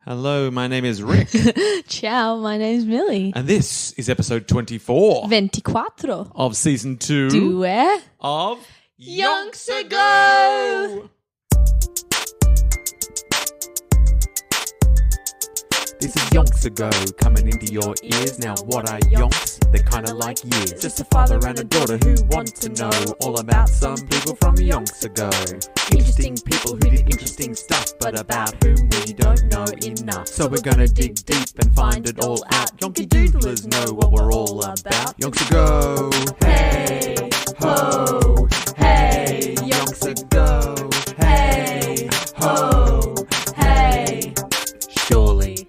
Hello, my name is Rick. Ciao, my name's Millie. And this is episode 24 24. of season 2 Due of Yonks Ago. This is Yonks Ago, coming into your ears. Now what are yonks? They're kinda like years. Just a father and a daughter who want to know all about some people from Yonks Ago. Interesting people who did interesting stuff, but about whom we don't know enough. So we're gonna dig deep and find it all out. Yonky doodlers know what we're all about. Yonks Ago, hey ho, hey. Yonks Ago, hey ho, hey. Surely.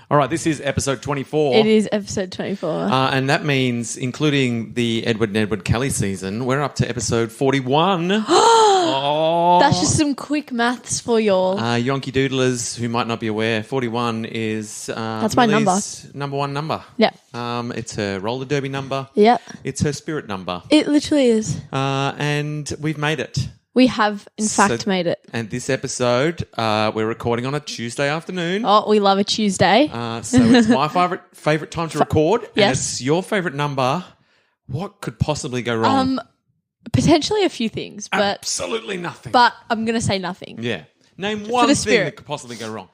All right, this is episode 24. It is episode 24. And that means, including the Edward and Edward Kelly season, we're up to episode 41. Oh. That's just some quick maths for y'all. Yonky Doodlers, who might not be aware, 41 is That's my number. Number one number. Yeah. It's her roller derby number. Yep. It's her spirit number. It literally is. And we've made it. We have, in fact, made it. And this episode, we're recording on a Tuesday afternoon. Oh, we love a Tuesday. So it's my favourite time to record. And Yes. it's your favourite number. What could possibly go wrong? Potentially a few things, but Absolutely nothing. but I'm going to say nothing. Yeah. Name one thing spirit. that could possibly go wrong.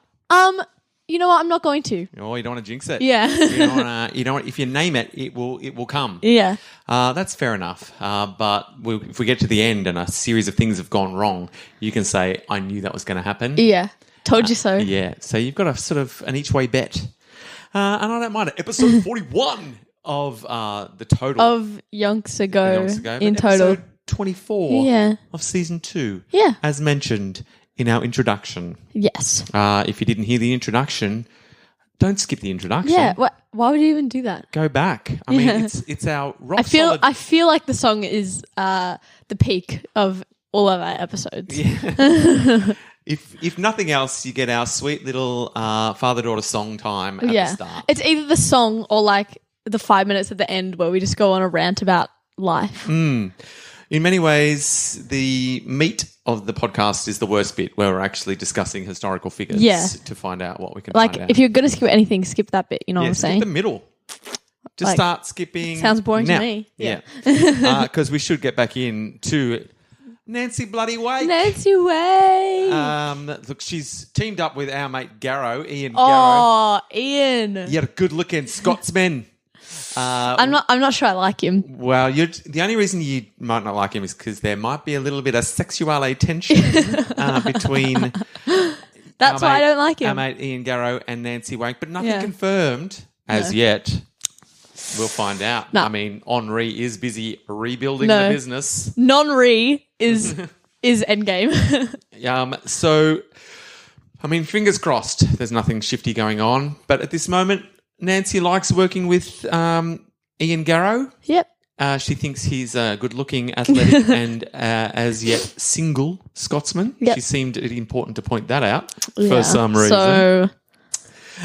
You know what? I'm not going to. Oh, you don't want to jinx it. Yeah. You don't want, if you name it, it will come. Yeah. That's fair enough. But if we get to the end and a series of things have gone wrong, you can say, I knew that was going to happen. Yeah. Told you so. Yeah. So you've got a sort of an each way bet. And I don't mind it. Episode 41 of the total. Of Yonks Ago, Yonks Ago, in but total. Episode 24 Yeah. of season 2. Yeah. As mentioned in our introduction. Yes. If you didn't hear the introduction, don't skip the introduction. Yeah. Why would you even do that? Go back. I mean, it's our rock solid. I feel like the song is the peak of all of our episodes. Yeah. If nothing else, you get our sweet little father-daughter song time at the start. It's either the song or like the 5 minutes at the end where we just go on a rant about life. In many ways, the meat of the podcast is the worst bit, where we're actually discussing historical figures to find out what we can find out. Like, if you're going to skip anything, skip that bit. You know what I'm saying? Skip the middle. Just Like, start skipping. sounds boring now. to me. Yeah. Because we should get back in to Nancy Bloody Wake. Nancy Way. Look, she's teamed up with our mate Ian Garrow. Oh, Ian. You're a good-looking Scotsman. I'm not sure I like him. Well, the only reason you might not like him is because there might be a little bit of sexual tension between. That's why I don't like him. Our mate Ian Garrow and Nancy Wake, but nothing Yeah. confirmed as yet. We'll find out. No. I mean, Henri is busy rebuilding the business. Non-re is endgame. So, I mean, fingers crossed. There's nothing shifty going on, but at this moment, Nancy likes working with Ian Garrow. Yep. She thinks he's a good-looking, athletic, and as yet single Scotsman. Yep. She seemed it important to point that out Yeah. for some reason. So,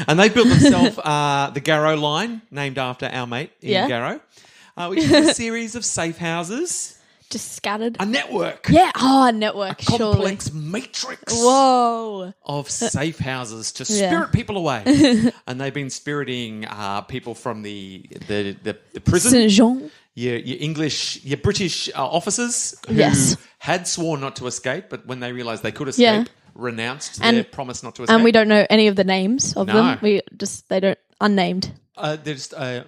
And they built themselves the Garrow line, named after our mate Ian Garrow, which is a series of safe houses, just scattered. a network, Yeah. Oh, a network. a complex matrix Whoa. of safe houses to spirit people away. And they've been spiriting people from the prison. Saint Jean. Your English, your British officers who had sworn not to escape, but when they realised they could escape, renounced their promise not to escape. And we don't know any of the names of them. They don't unnamed. They're just a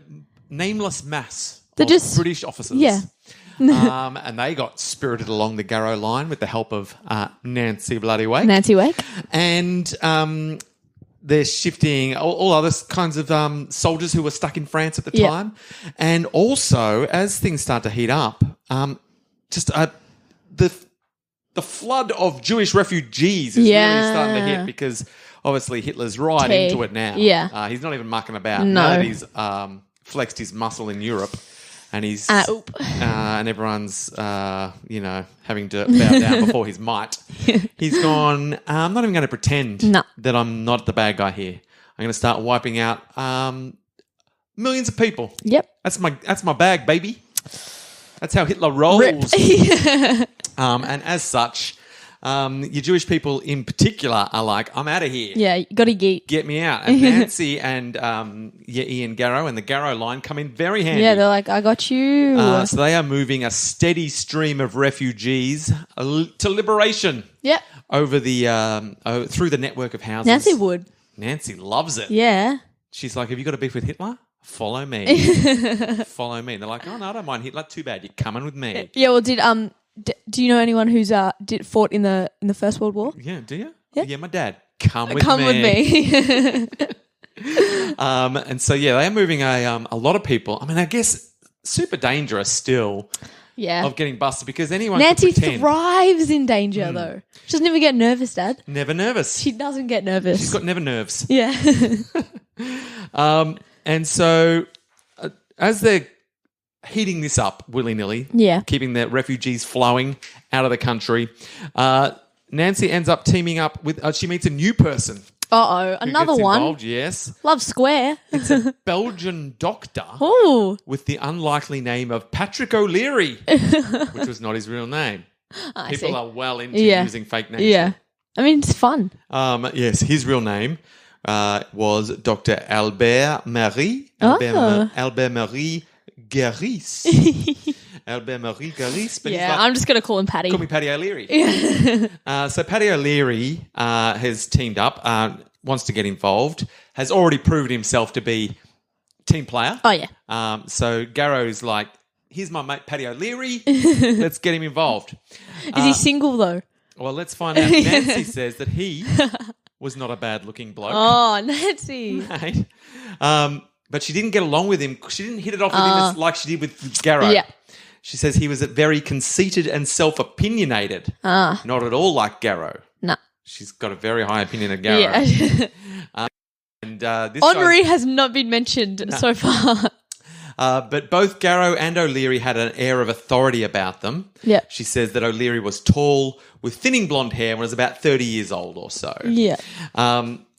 nameless mass They're of just British officers. Yeah. And they got spirited along the Garrow line with the help of Nancy Bloody Wake. Nancy Wake. And they're shifting all other kinds of soldiers who were stuck in France at the time. And also, as things start to heat up, the flood of Jewish refugees is really starting to hit, because obviously Hitler's right into it now. Yeah. He's not even mucking about. No. Now that he's flexed his muscle in Europe, and he's and everyone's having to bow down before his might. He's gone, I'm not even going to pretend that I'm not the bad guy here. I'm going to start wiping out millions of people. Yep. That's my bag, baby. That's how Hitler rolls. Rip. And as such, Your Jewish people in particular are like, I'm out of here. Yeah, you got to geek. Get me out. And Nancy and Ian Garrow and the Garrow line come in very handy. Yeah, they're like, I got you. So they are moving a steady stream of refugees to liberation. Yep. Over the through the network of houses. Nancy would. Nancy loves it. Yeah. She's like, have you got a beef with Hitler? Follow me. Follow me. And they're like, oh, no, I don't mind Hitler. Too bad. You're coming with me. Yeah, well, do you know anyone who's fought in the First World War? Yeah, do you? Yeah, my dad. Come with me. And so, yeah, they are moving a lot of people. I mean, I guess super dangerous still. Yeah. Of getting busted because anyone Nancy could pretend. thrives in danger, though. She doesn't even get nervous, Dad. Never nervous. She doesn't get nervous. She's got never nerves. Yeah. And so as they're heating this up willy-nilly, keeping the refugees flowing out of the country, Nancy ends up teaming up with, she meets a new person. Uh-oh, another one. Involved, yes. Love Square. It's a Belgian doctor with the unlikely name of Patrick O'Leary, which was not his real name. People are well into using fake names. Yeah. I mean, it's fun. Yes, his real name was Dr. Albert Marie. Albert Marie Garis. Albert Marie Garis. But I'm just going to call him Patty. Call me Paddy O'Leary. So Paddy O'Leary has teamed up, wants to get involved, has already proven himself to be team player. Oh, yeah. So Garrow's like, here's my mate Paddy O'Leary. Let's get him involved. Is he single, though? Well, let's find out. Nancy says that he was not a bad-looking bloke. Oh, Nancy. Right? But she didn't get along with him. She didn't hit it off with him like she did with Garrow. Yeah. She says he was very conceited and self-opinionated. Not at all like Garrow. No. She's got a very high opinion of Garrow. Yeah. And this Henri has not been mentioned so far. But both Garrow and O'Leary had an air of authority about them. Yeah. She says that O'Leary was tall with thinning blonde hair and was about 30 years old or so. Yeah.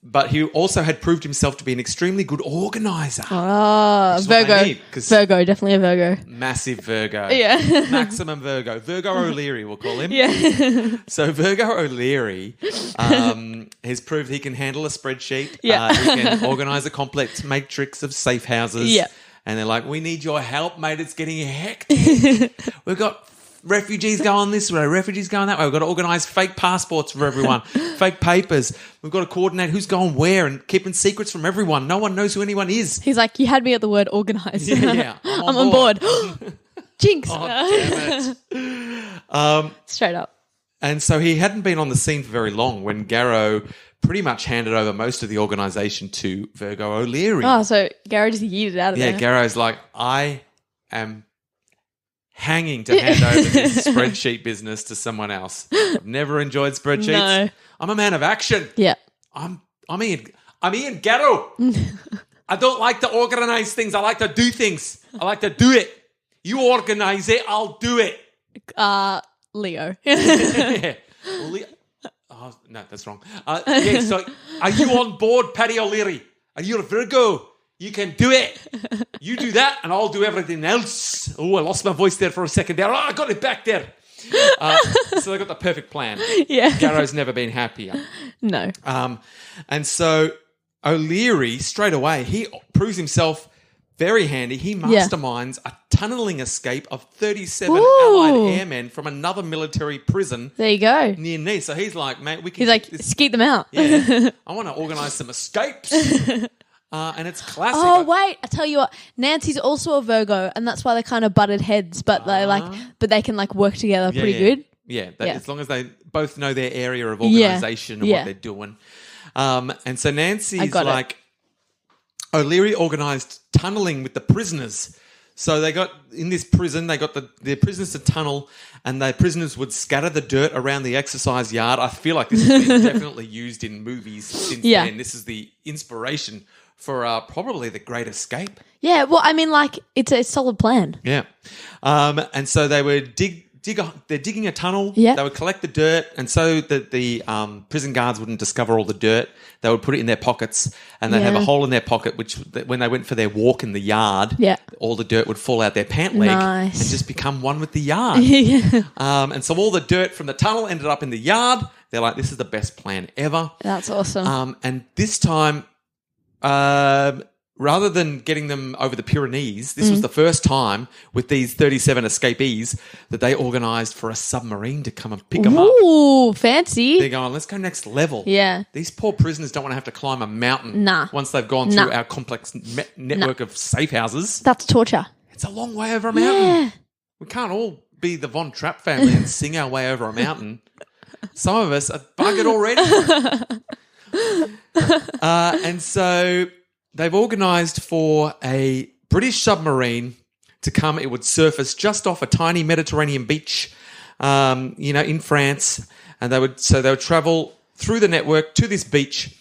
But he also had proved himself to be an extremely good organiser. Virgo. Virgo, definitely a Virgo. Massive Virgo. Yeah. Maximum Virgo. Virgo O'Leary, we'll call him. Yeah. So Virgo O'Leary has proved he can handle a spreadsheet. Yeah. He can organise a complex matrix of safe houses. Yeah. And they're like, we need your help, mate. It's getting hectic. We've got refugees going this way, refugees going that way. We've got to organise fake passports for everyone, fake papers. We've got to coordinate who's going where and keeping secrets from everyone. No one knows who anyone is. He's like, you had me at the word organised. Yeah. I'm on board. Jinx. Oh, damn it. Straight up. And so he hadn't been on the scene for very long when Garrow pretty much handed over most of the organisation to Virgo O'Leary. Oh, so Garrow just yeeted out of there. Yeah, Garrow's like, I am hanging to hand over this spreadsheet business to someone else. I've never enjoyed spreadsheets. No. I'm a man of action. Yeah. I'm Ian Garrow. I don't like to organise things. I like to do things. I like to do it. You organise it, I'll do it. Leo. Yeah. Leo. Oh, no, that's wrong. Yeah, so are you on board, Paddy O'Leary? Are you a Virgo? You can do it. You do that and I'll do everything else. Oh, I lost my voice there for a second there. Oh, I got it back there. So they got the perfect plan. Yeah. Garrow's never been happier. No. And so O'Leary, straight away, he proves himself very handy. He masterminds a tunnelling escape of 37 Allied airmen from another military prison. There you go. Near Nice. So he's like, mate, we can... He's like, skeet them out. Yeah. I want to organise some escapes. And it's classic. Oh, wait. I tell you what. Nancy's also a Virgo, and that's why they kind of butted heads, but they can like work together pretty good. Yeah, as long as they both know their area of organisation and what they're doing. And so Nancy's like... O'Leary organised tunnelling with the prisoners. So they got, in this prison, they got the prisoners to tunnel and the prisoners would scatter the dirt around the exercise yard. I feel like this has been definitely used in movies since then. This is the inspiration for probably The Great Escape. Yeah, well, I mean, like, it's a solid plan. Yeah. And so they would dig they're digging a tunnel. Yeah. They would collect the dirt, and so that the prison guards wouldn't discover all the dirt, they would put it in their pockets, and they'd have a hole in their pocket, which when they went for their walk in the yard, all the dirt would fall out their pant leg and just become one with the yard. And so all the dirt from the tunnel ended up in the yard. They're like, this is the best plan ever. That's awesome. And this time, rather than getting them over the Pyrenees, this was the first time with these 37 escapees that they organised for a submarine to come and pick them up. Ooh, fancy. They're going, let's go next level. Yeah. These poor prisoners don't want to have to climb a mountain once they've gone through our complex network of safe houses. That's torture. It's a long way over a mountain. We can't all be the Von Trapp family and sing our way over a mountain. Some of us are buggered already. And so they've organised for a British submarine to come. It would surface just off a tiny Mediterranean beach, in France. And they would travel through the network to this beach,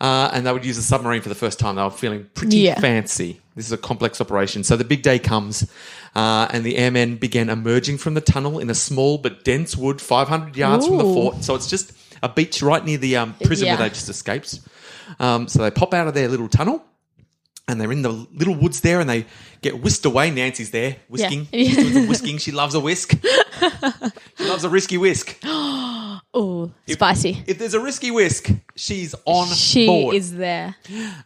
and they would use a submarine for the first time. They were feeling pretty fancy. This is a complex operation. So the big day comes, and the airmen began emerging from the tunnel in a small but dense wood 500 yards from the fort. So it's just a beach right near the prison where they just escaped. So they pop out of their little tunnel, and they're in the little woods there, and they get whisked away. Nancy's there, whisking. She's doing some whisking. She loves a whisk. She loves a risky whisk. Oh, spicy. If there's a risky whisk, she's on board. She is there.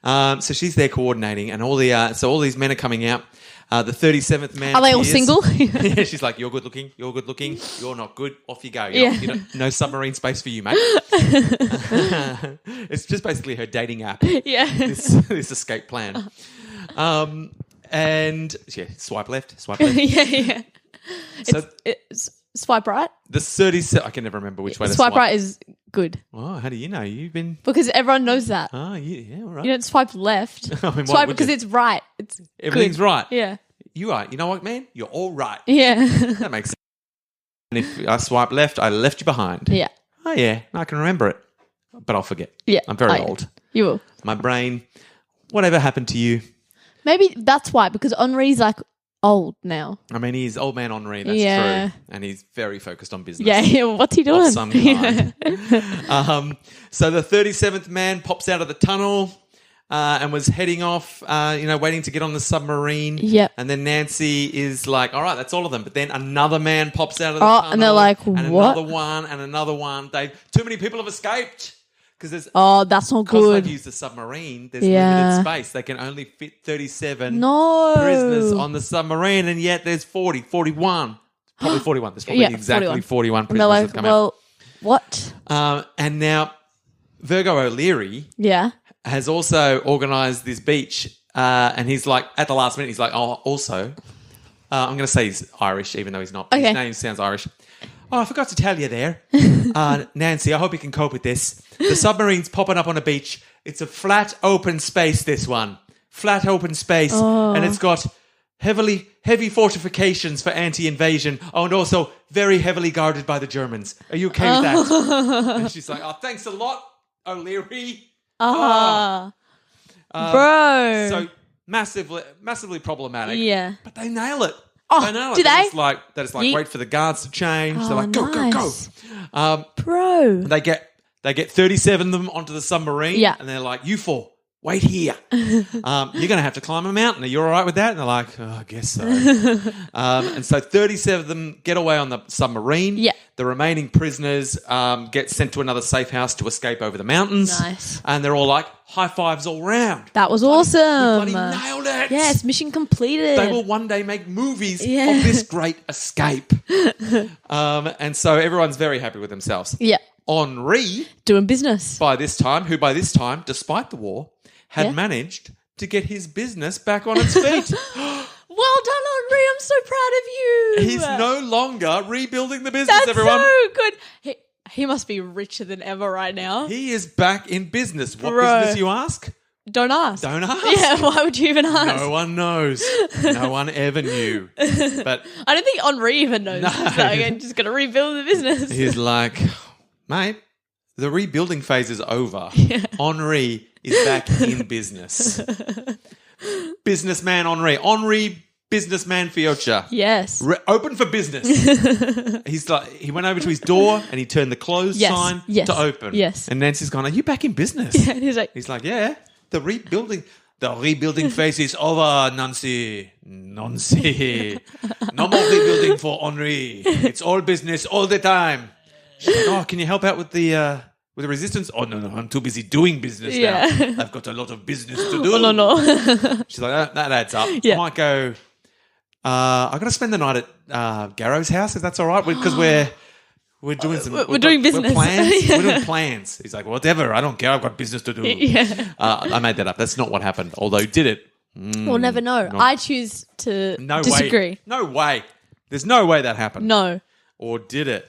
So she's there coordinating, and all these men are coming out. The 37th man. Are they all single? Yeah, she's like, you're good looking, you're not good, off you go. No submarine space for you, mate. It's just basically her dating app. Yeah. This escape plan. And swipe left. Yeah. So it's swipe right. The 37, I can never remember which way to swipe right is good. Oh, how do you know? You've been... Because everyone knows that. Oh, yeah, all right. You don't swipe left. I mean, swipe because it's right. It's Everything's good. right. Yeah. You are. You know what, man? You're all right. Yeah. That makes sense. And if I swipe left, I left you behind. Yeah. Oh, yeah. I can remember it. But I'll forget. Yeah. I'm very old. You will. My brain, whatever happened to you? Maybe that's why, because Henri's like old now. I mean, he's old man Henri, that's true. And he's very focused on business. Yeah, what's he doing? Of some kind. So the 37th man pops out of the tunnel and was heading off, waiting to get on the submarine. Yep. And then Nancy is like, all right, that's all of them. But then another man pops out of the tunnel. And they're like, what? And another one and another one. Too many people have escaped. That's not good. Because they've used the submarine, there's limited space. They can only fit 37 prisoners on the submarine, and yet there's 41. Probably 41. There's probably exactly 41 prisoners that have come out. What? And now Virgo O'Leary has also organised this beach, and he's like, at the last minute, he's like, oh, also, I'm going to say he's Irish, even though he's not. Okay. His name sounds Irish. Oh, I forgot to tell you there. Nancy, I hope you can cope with this. The submarine's popping up on a beach. It's a flat, open space, this one. Flat, open space. Oh. And it's got heavy fortifications for anti-invasion. Oh, and also very heavily guarded by the Germans. Are you okay with that? And she's like, oh, thanks a lot, O'Leary. Bro. So massively problematic. Yeah. But they nail it. Oh, do they? They just wait for the guards to change. They're like, go, nice. go. Bro. They get 37 of them onto the submarine. Yeah. And they're like, you four, wait here. You're going to have to climb a mountain. Are you all right with that? And they're like, oh, I guess so. And so 37 of them get away on the submarine. Yeah. The remaining prisoners get sent to another safe house to escape over the mountains. Nice. And they're all like, high fives all round. That was awesome. We bloody nailed it. Yes, mission completed. They will one day make movies of this great escape. And so everyone's very happy with themselves. Yeah. Henri, doing business. by this time, despite the war, had managed to get his business back on its feet. Well done, Henri. I'm so proud of you. He's no longer rebuilding the business, everyone. That's so good. He must be richer than ever right now. He is back in business. What business, you ask? Don't ask. Don't ask. Yeah, why would you even ask? No one knows. No one ever knew. But I don't think Henri even knows. No. So I'm just going to rebuild the business. He's like, mate, the rebuilding phase is over. Henri is back in business. Businessman Henri. Henri businessman future. Yes. Open for business. He went over to his door and he turned the closed sign to open. Yes. And Nancy's gone, are you back in business? Yeah, and he's like, yeah, the rebuilding phase is over, Nancy. No more rebuilding for Henri. It's all business all the time. She's like, oh, can you help out with the resistance? Oh, no, I'm too busy doing business now. I've got a lot of business to do. Oh, no. She's like, that adds up. Yeah. I might go, I got to spend the night at Garrow's house, if that's all right, because we're doing some... We're doing business. We're doing plans. He's like, whatever, I don't care, I've got business to do. Yeah. I made that up. That's not what happened, although did it. We'll never know. I choose to disagree. No way. There's no way that happened. No. Or did it?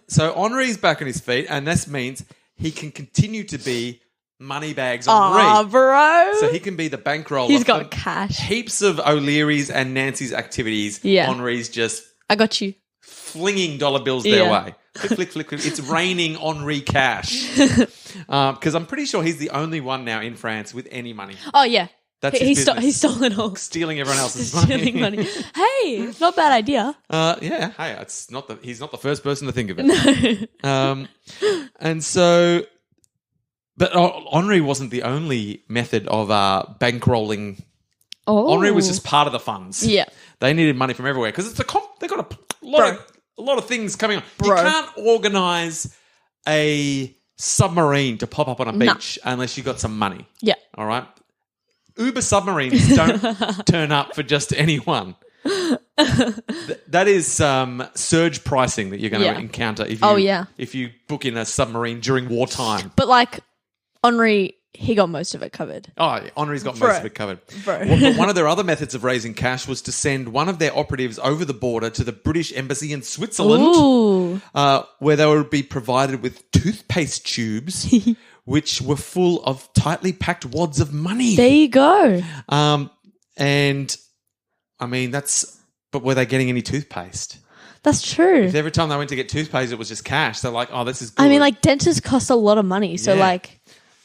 So Henri's back on his feet, and this means he can continue to be Moneybags Henri. Oh, bro. So he can be the bankroller. He's got cash. Heaps of O'Leary's and Nancy's activities. Yeah. Henri's just I got you. flinging dollar bills their way. Flick, flick, flick. It's raining Henri cash. Because I'm pretty sure he's the only one now in France with any money. Oh, yeah. That's his business. He stole it all. Stealing everyone else's money. Stealing money. Hey, not a bad idea. Yeah. Hey, he's not the first person to think of it. No. And so, but Henri wasn't the only method of bankrolling. Oh. Henri was just part of the funds. Yeah. They needed money from everywhere because they've got a lot of things coming on. Bro. You can't organise a submarine to pop up on a beach unless you got some money. Yeah. All right. Uber submarines don't turn up for just anyone. That is surge pricing that you're going to encounter if you book in a submarine during wartime. But like Henri, he got most of it covered. Oh, Henri's got most of it covered. But one of their other methods of raising cash was to send one of their operatives over the border to the British Embassy in Switzerland, where they would be provided with toothpaste tubes which were full of tightly packed wads of money. There you go. And I mean, but were they getting any toothpaste? That's true. If every time they went to get toothpaste, it was just cash. They're like, oh, this is good. I mean, like dentists cost a lot of money. So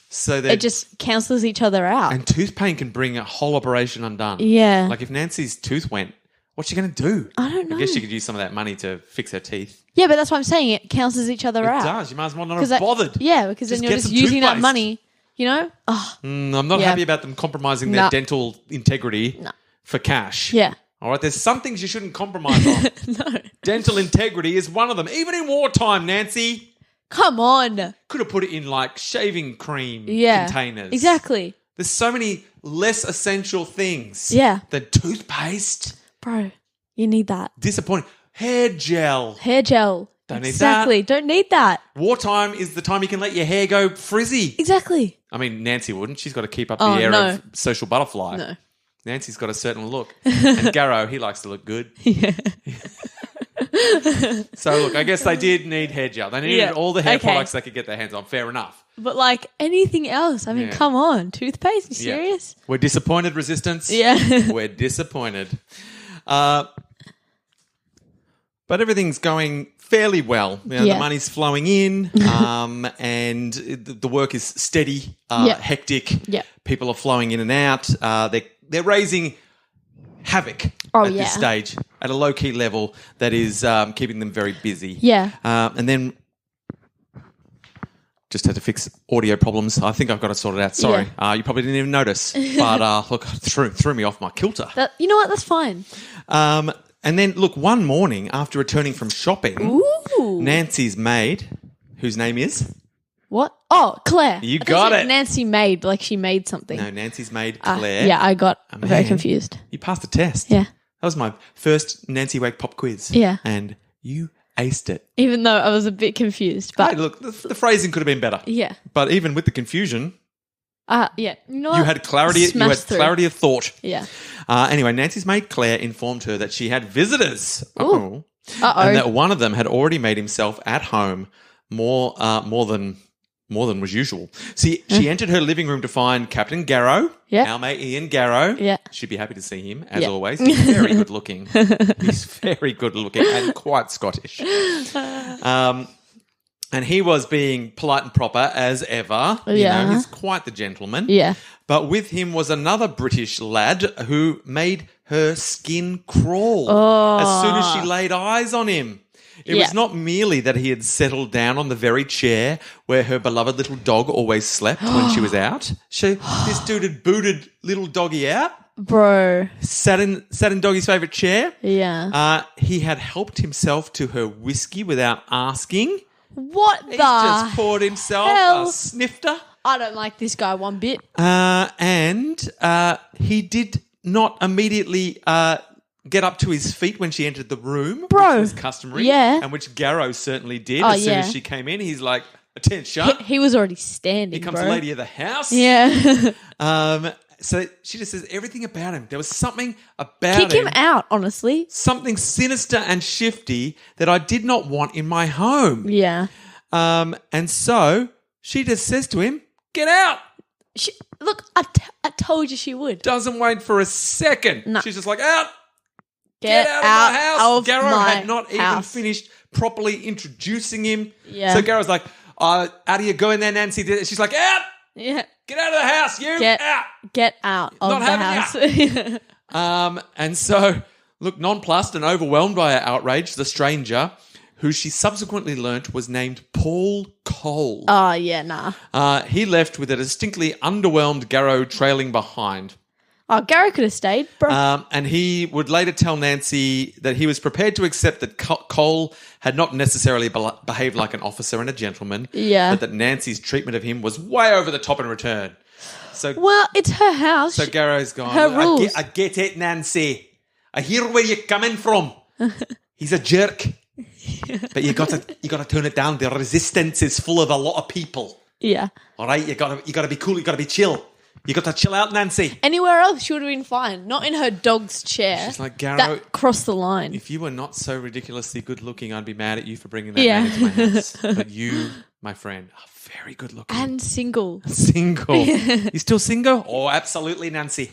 so it just cancels each other out. And tooth pain can bring a whole operation undone. Yeah. Like if Nancy's tooth went, what's she going to do? I don't know. I guess she could use some of that money to fix her teeth. Yeah, but that's what I'm saying. It cancels each other out. It does. You might as well not have bothered. Yeah, because then you're just using that money, you know? Oh. I'm not happy about them compromising their dental integrity for cash. Yeah. All right, there's some things you shouldn't compromise on. No. Dental integrity is one of them. Even in wartime, Nancy. Come on. Could have put it in like shaving cream containers. Exactly. There's so many less essential things than toothpaste. Bro, you need that. Disappointing. Hair gel. Don't need that. Don't need that. Wartime is the time you can let your hair go frizzy. Exactly. I mean, Nancy wouldn't. She's got to keep up the air of social butterfly. No. Nancy's got a certain look. And Garrow, he likes to look good. Yeah. So, look, I guess they did need hair gel. They needed all the hair products they could get their hands on. Fair enough. But, like, anything else? I mean, come on. Toothpaste? You serious? We're disappointed, Resistance. Yeah. We're disappointed. But everything's going fairly well. You know, the money's flowing in and the work is steady, hectic. Yeah. People are flowing in and out. They're raising havoc at this stage at a low-key level that is keeping them very busy. Yeah. And then just had to fix audio problems. I think I've got it sorted out. Sorry. You probably didn't even notice. But look, threw me off my kilter. You know what? That's fine. And then, look, one morning after returning from shopping, Nancy's maid, whose name is? What? Oh, Claire. You got it. Nancy made, like she made something. No, Nancy's maid, Claire. I got very confused. You passed the test. Yeah. That was my first Nancy Wake Pop quiz. Yeah. And you aced it. Even though I was a bit confused. But hey, look, the phrasing could have been better. Yeah. But even with the confusion... You know what? You had clarity of thought. Yeah. Anyway, Nancy's maid Claire informed her that she had visitors. Uh-oh. And that one of them had already made himself at home more than was usual. See, she entered her living room to find Captain Garrow, our mate Ian Garrow. Yeah. She'd be happy to see him, as always. He's very good looking. He's very good looking and quite Scottish. And he was being polite and proper as ever. You know, he's quite the gentleman. Yeah. But with him was another British lad who made her skin crawl as soon as she laid eyes on him. It was not merely that he had settled down on the very chair where her beloved little dog always slept when she was out. This dude had booted little doggy out. Bro. Sat in Doggy's favourite chair. Yeah. He had helped himself to her whiskey without asking. What the He just poured himself hell? a snifter. I don't like this guy one bit. And he did not immediately get up to his feet when she entered the room, Bro. which was customary, and which Garrow certainly did. As soon as she came in, he's like, attention. He was already standing, Here comes the lady of the house. Yeah. So she just says everything about him. There was something about Kick him out, honestly. something sinister and shifty that I did not want in my home. Yeah. And so she just says to him, get out. Look, I told you she would. Doesn't wait for a second. No. She's just like, out. Get out of my house. of Garrow my had not even house. finished properly introducing him. Yeah. So Garrow's like, how do you go in there, Nancy? She's like, out. Yeah. Get out of the house, you. Out. Get out of Not the having house. And so, look, nonplussed and overwhelmed by her outrage, the stranger, who she subsequently learnt was named Paul Cole. Oh, yeah, nah. He left with a distinctly underwhelmed Garrow trailing behind. Oh, Gary could have stayed, bro. And he would later tell Nancy that he was prepared to accept that Cole had not necessarily behaved like an officer and a gentleman, but that Nancy's treatment of him was way over the top in return. So, well, it's her house. So Garrow's gone, her rules. I get it, Nancy. I hear where you're coming from. He's a jerk. But you got to tone it down. The resistance is full of a lot of people. Yeah. All right, you got to be cool. You got to be chill. You got to chill out, Nancy. Anywhere else, she would have been fine. Not in her dog's chair. She's like, Garrow, that crossed the line. If you were not so ridiculously good looking, I'd be mad at you for bringing that man into my house. But you, my friend, are very good looking. And single. Single. You still single? Oh, absolutely, Nancy.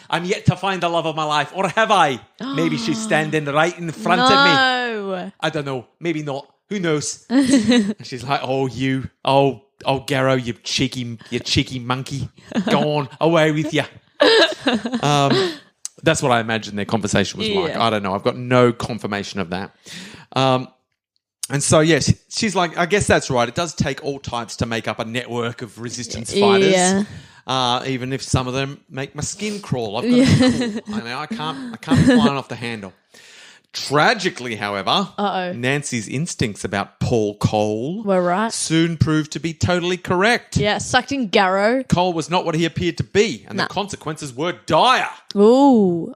I'm yet to find the love of my life. Or have I? Maybe she's standing right in front of me. No. I don't know. Maybe not. Who knows? And she's like, Oh, Garrow, you cheeky monkey. Go on, away with you. That's what I imagine their conversation was like. I don't know. I've got no confirmation of that. And so, yes, she's like, I guess that's right. It does take all types to make up a network of resistance fighters. Yeah. Even if some of them make my skin crawl. I've got to be cool. I mean, I can't be flying off the handle. Tragically, however, Nancy's instincts about Paul Cole were right. Soon proved to be totally correct. Yeah, sucked in Garrow. Cole was not what he appeared to be, and the consequences were dire. Ooh,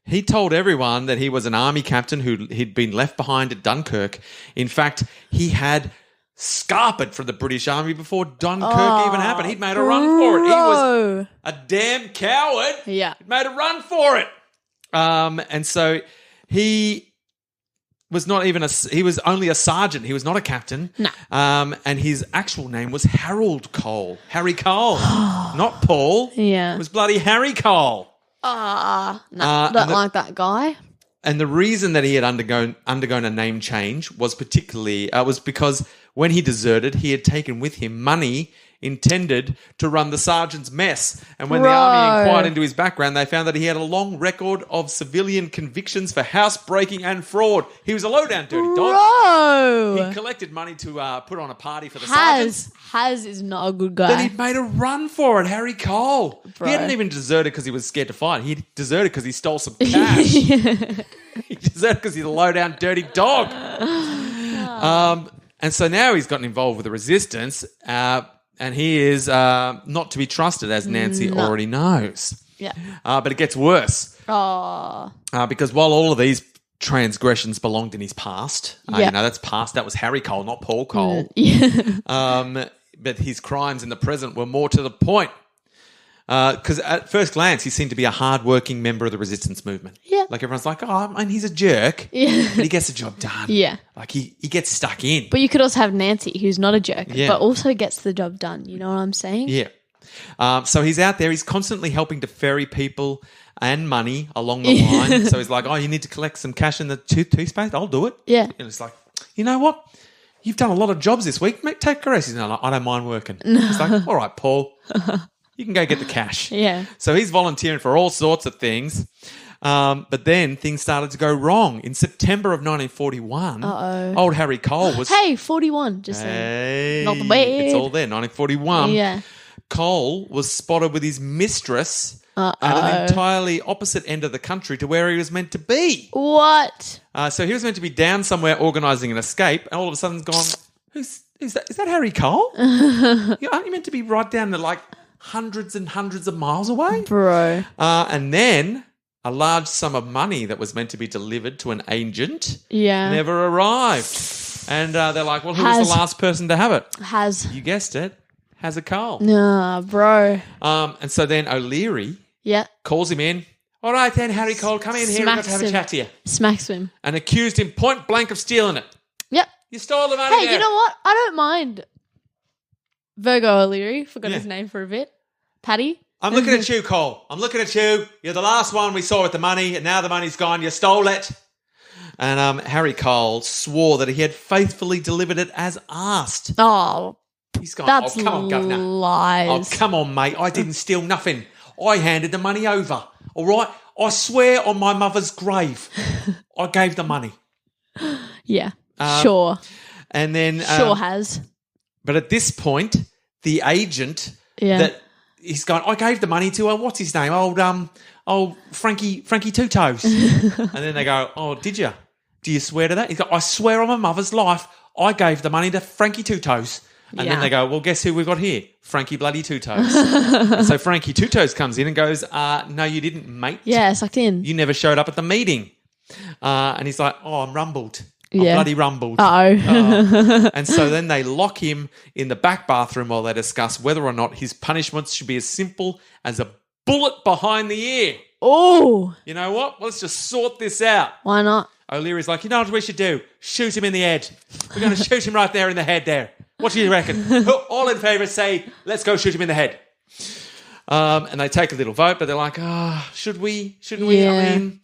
He told everyone that he was an army captain who'd been left behind at Dunkirk. In fact, he had scarpered from the British Army before Dunkirk even happened. He'd made a run for it. He was a damn coward. Yeah. He'd made a run for it. And so he was not even he was only a sergeant. He was not a captain. No. And his actual name was Harold Cole. Harry Cole. Not Paul. Yeah. It was bloody Harry Cole. Don't like that guy. And the reason that he had undergone a name change was because when he deserted, he had taken with him money intended to run the sergeant's mess. And when the army inquired into his background, they found that he had a long record of civilian convictions for housebreaking and fraud. He was a low-down dirty dog. He collected money to put on a party for the sergeants. Haz is not a good guy. Then he'd made a run for it, Harry Cole. Bro. He hadn't even deserted because he was scared to fight. He deserted because he stole some cash. He deserted because he's a low-down dirty dog. And so now he's gotten involved with the resistance, and he is not to be trusted, as Nancy already knows. Yeah. But it gets worse. Because while all of these transgressions belonged in his past, that's past. That was Harry Cole, not Paul Cole. But his crimes in the present were more to the point. Because at first glance, he seemed to be a hard-working member of the resistance movement. Yeah. Like everyone's like, he's a jerk. Yeah. But he gets the job done. Yeah. Like he gets stuck in. But you could also have Nancy, who's not a jerk, but also gets the job done. You know what I'm saying? Yeah. So he's out there. He's constantly helping to ferry people and money along the line. So he's like, you need to collect some cash in the toothpaste? I'll do it. Yeah. And it's like, you know what? You've done a lot of jobs this week. Take a rest. He's like, I don't mind working. He's like, all right, Paul. You can go get the cash. Yeah. So he's volunteering for all sorts of things. But then things started to go wrong. In September of 1941, old Harry Cole was... Hey, 41. Just saying. Not the bad. It's all there. 1941. Yeah. Cole was spotted with his mistress at an entirely opposite end of the country to where he was meant to be. What? So he was meant to be down somewhere organising an escape, and all of a sudden gone, who's that? Is that Harry Cole? Aren't you meant to be right down to like hundreds and hundreds of miles away? Bro. And then a large sum of money that was meant to be delivered to an agent never arrived. And they're like, well, who was the last person to have it? You guessed it. Has a Cole. Nah, bro. And so then O'Leary calls him in. All right then, Harry Cole, come in here. We've got to have a chat to you. Smacks him. And accused him point blank of stealing it. Yep. You stole the money. Hey, you know what? I don't mind Virgo O'Leary. Forgot his name for a bit. Paddy. I'm looking at you, Cole. I'm looking at you. You're the last one we saw with the money, and now the money's gone. You stole it. And Harry Cole swore that he had faithfully delivered it as asked. Oh, he's gone, that's come on, governor. Lies. Oh, come on, mate. I didn't steal nothing. I handed the money over. All right? I swear on my mother's grave, I gave the money. Yeah, sure. And then... sure has. But at this point, the agent that he's gone, I gave the money to, what's his name? Old Frankie Two Toes. And then they go, oh, did you? Do you swear to that? He's got, I swear on my mother's life, I gave the money to Frankie Two Toes. And then they go, well, guess who we've got here? Frankie bloody Two Toes. And so Frankie Two Toes comes in and goes, no, you didn't, mate. Yeah, sucked in. You never showed up at the meeting. And he's like, oh, I'm rumbled. I'm bloody rumbled. And so then they lock him in the back bathroom while they discuss whether or not his punishments should be as simple as a bullet behind the ear. Oh. You know what? Let's just sort this out. Why not? O'Leary's like, you know what we should do? Shoot him in the head. We're going to shoot him right there in the head there. What do you reckon? All in favour say, let's go shoot him in the head. And they take a little vote, but they're like, should we? Shouldn't we? I mean,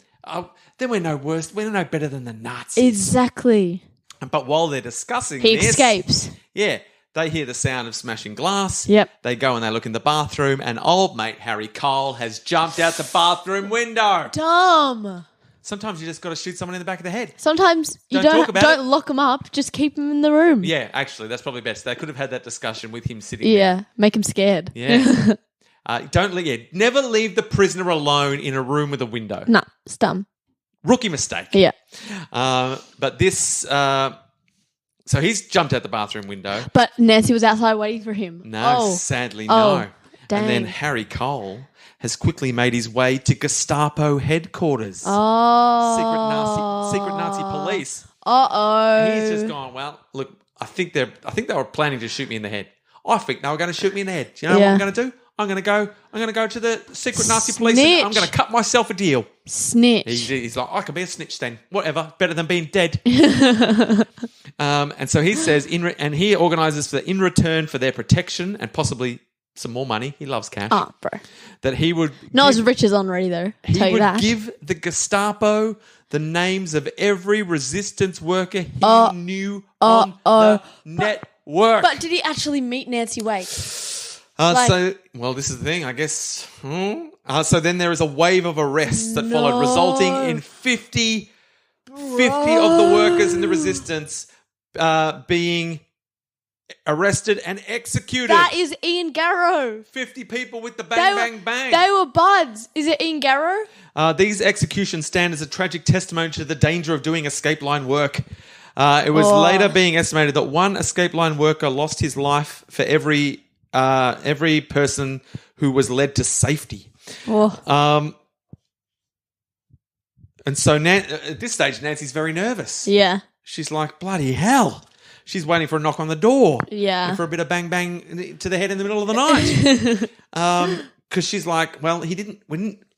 then we're no worse. We're no better than the Nazis. Exactly. But while they're discussing he this... escapes. Yeah. They hear the sound of smashing glass. Yep. They go and they look in the bathroom, and old mate Harry Cole has jumped out the bathroom window. Dumb. Sometimes you just got to shoot someone in the back of the head. Sometimes you don't lock them up. Just keep them in the room. Yeah, actually, that's probably best. They could have had that discussion with him sitting there. Yeah, make him scared. Yeah. Never leave the prisoner alone in a room with a window. Nah, it's dumb. Rookie mistake. Yeah. But this... so he's jumped out the bathroom window. But Nancy was outside waiting for him. No, sadly no. Dang. And then Harry Cole has quickly made his way to Gestapo headquarters. Oh. Secret Nazi police. Uh-oh. He's just gone, well, look, I think they were planning to shoot me in the head. I think they were going to shoot me in the head. Do you know what I'm going to do? I'm going to go to the secret Nazi police and I'm going to cut myself a deal. Snitch. He's like, I can be a snitch then. Whatever. Better than being dead. And so he says, and he organises in return for their protection and possibly some more money. He loves cash. Oh, bro. That he would... Not as rich as Henri, though. He would give the Gestapo the names of every resistance worker he knew on the network. But did he actually meet Nancy Wake? This is the thing, I guess. So then there is a wave of arrests that followed, resulting in 50 of the workers in the resistance being arrested and executed. That is Ian Garrow. 50 people with the bang. They were buds. Is it Ian Garrow? These executions stand as a tragic testimony to the danger of doing escape line work. It was later being estimated that one escape line worker lost his life for every person who was led to safety. And so at this stage, Nancy's very nervous. Yeah. She's like, bloody hell. She's waiting for a knock on the door. Yeah. And for a bit of bang to the head in the middle of the night. Because she's like, well,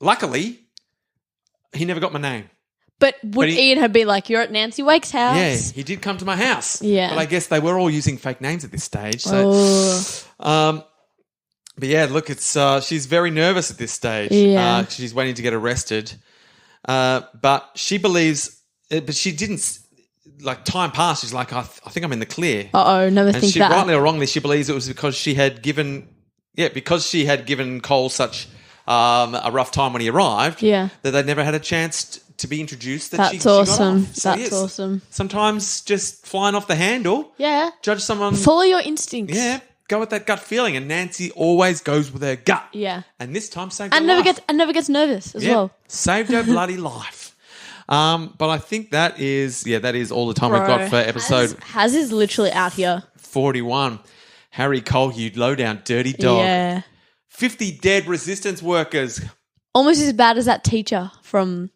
luckily, he never got my name. But Ian have been like, you're at Nancy Wake's house? Yeah, he did come to my house. Yeah. But I guess they were all using fake names at this stage. So, but yeah, look, she's very nervous at this stage. Yeah. She's waiting to get arrested. But she believes, but she didn't, like time passed. She's like, I think I'm in the clear. Never think that. Rightly or wrongly, she believes it was because she had given because she had given Cole such a rough time when he arrived, Yeah. that they'd never had a chance to be introduced. That's She awesome. got off. So, That's yes, awesome. Sometimes just flying off the handle. Yeah. Judge someone. Follow your instincts. Yeah, go with that gut feeling, and Nancy always goes with her gut. Yeah. And this time saved And her life. never gets nervous as well. Saved her bloody life. But I think that is all the time we've got for episode Haz is literally out here. 41. Harry Cole, you low down dirty dog. Yeah. 50 dead resistance workers. Almost as bad as that teacher from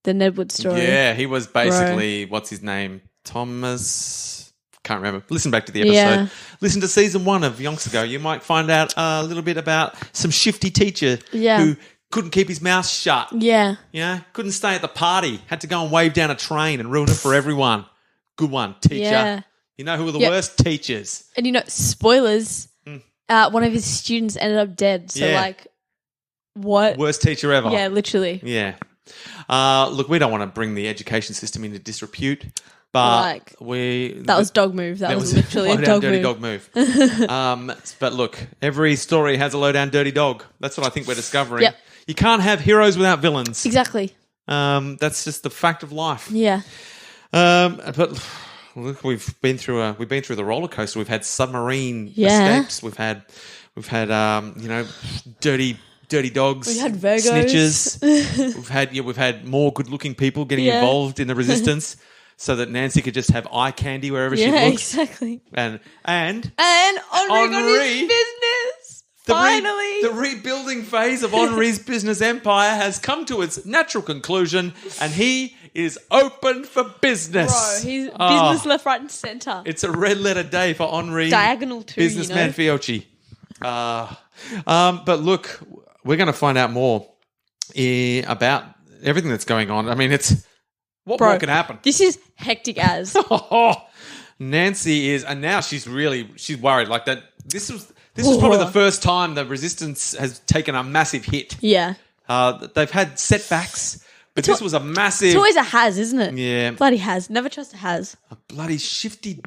the Nedwood story. Yeah, he was basically, what's his name? Thomas. Can't remember. Listen back to the episode. Yeah. Listen to season 1 of Yonks Ago. You might find out a little bit about some shifty teacher who couldn't keep his mouth shut. Yeah. You know, couldn't stay at the party. Had to go and wave down a train and ruin it for everyone. Good one, teacher. Yeah. You know who were the worst teachers? And spoilers, one of his students ended up dead. So what? Worst teacher ever. Yeah, literally. Yeah. Look, we don't want to bring the education system into disrepute, but that was dog move. That was literally a dirty dog move. But look, every story has a low down dirty dog. That's what I think we're discovering. Yep. You can't have heroes without villains. Exactly. That's just the fact of life. Yeah. But look, we've been through the roller coaster. We've had submarine escapes. We've had dirty dogs. We had Virgos. Snitches. We've had more good looking people getting involved in the resistance, so that Nancy could just have eye candy wherever she looked. Exactly. And Henri got his business. Finally, the rebuilding phase of Henri's business empire has come to its natural conclusion, and he is open for business. Bro, he's business left, right, and centre. It's a red letter day for Henri. Diagonal too, businessman Fiocchi. But look, we're going to find out more about everything that's going on. I mean, what more can happen? This is hectic as. Nancy is, and now she's worried. Like that. This was probably the first time the resistance has taken a massive hit. Yeah. They've had setbacks, but this was a massive. It's always a Has, isn't it? Yeah. Bloody Has. Never trust a Has. A bloody shifty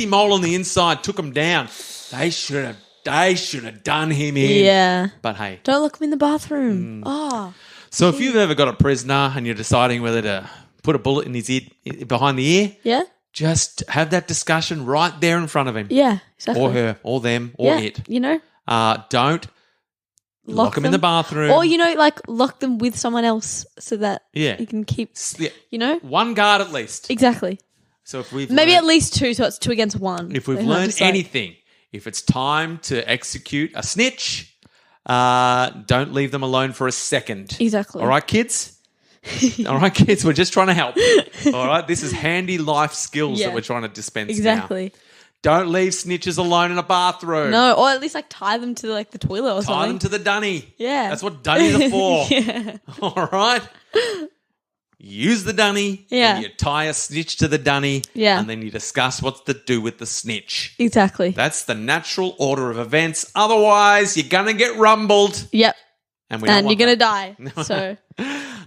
mole on the inside took him down. They should have done him in. Yeah. But hey. Don't look him in the bathroom. Oh. So if you've ever got a prisoner and you're deciding whether to put a bullet in his ear, behind the ear, yeah, just have that discussion right there in front of him. Yeah, exactly. Or her, or them, or it. You know? Don't lock them in the bathroom. Or, lock them with someone else so that you can keep, one guard at least. Exactly. So if we've maybe at least two, so it's 2 against 1. If we've learned anything, if it's time to execute a snitch, don't leave them alone for a second. Exactly. All right, kids? All right, kids, we're just trying to help. All right, this is handy life skills that we're trying to dispense exactly. now. Don't leave snitches alone in a bathroom. No, or at least tie them to the toilet or something. Tie them to the dunny. Yeah. That's what dunnies are for. Yeah. All right? Use the dunny. Yeah. And you tie a snitch to the dunny. Yeah. And then you discuss what to do with the snitch. Exactly. That's the natural order of events. Otherwise, you're going to get rumbled. Yep. And you're going to die. So,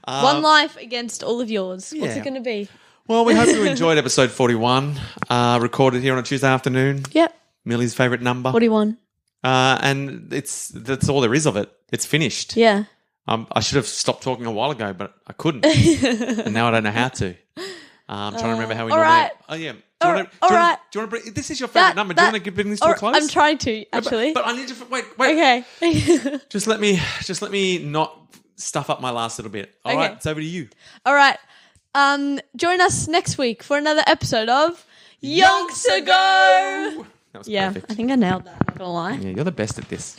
one life against all of yours. What's it going to be? Well, we hope you enjoyed episode 41, recorded here on a Tuesday afternoon. Yep. Millie's favourite number. 41. And that's all there is of it. It's finished. Yeah. I should have stopped talking a while ago, but I couldn't. And now I don't know how to. I'm trying to remember how we normally... right. Oh, yeah. All right. Do you want to bring... This is your favourite number. Do you want to bring this to a close? I'm trying to, actually. But I need to... Wait. Okay. Just let me not stuff up my last little bit. All right, it's over to you. All right. Join us next week for another episode of Yonks Ago. That was perfect. I think I nailed that. I'm not going to lie. Yeah, you're the best at this.